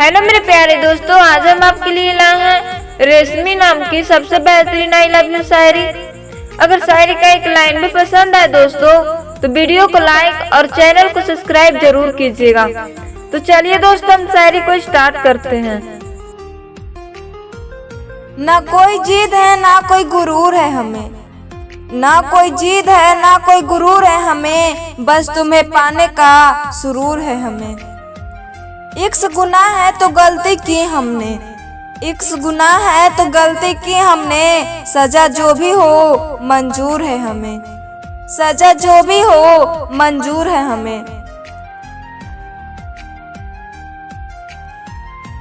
Hello मेरे प्यारे दोस्तों, आज हम आपके लिए लाए हैं रेशमी नाम की सबसे बेहतरीन आई लव यू शायरी। अगर शायरी का एक लाइन भी पसंद आए दोस्तों तो वीडियो को लाइक और चैनल को सब्सक्राइब जरूर कीजिएगा। तो चलिए दोस्तों, हम शायरी को स्टार्ट करते हैं। ना कोई जिद है ना कोई गुरूर है हमें, ना कोई जिद है ना कोई गुरूर है हमें, बस तुम्हें पाने का सुरूर है हमें। इक्स गुनाह है तो गलती की हमने, इक्स गुनाह है तो गलती की हमने, सजा जो भी हो मंजूर है हमें, सजा जो भी हो मंजूर है हमें।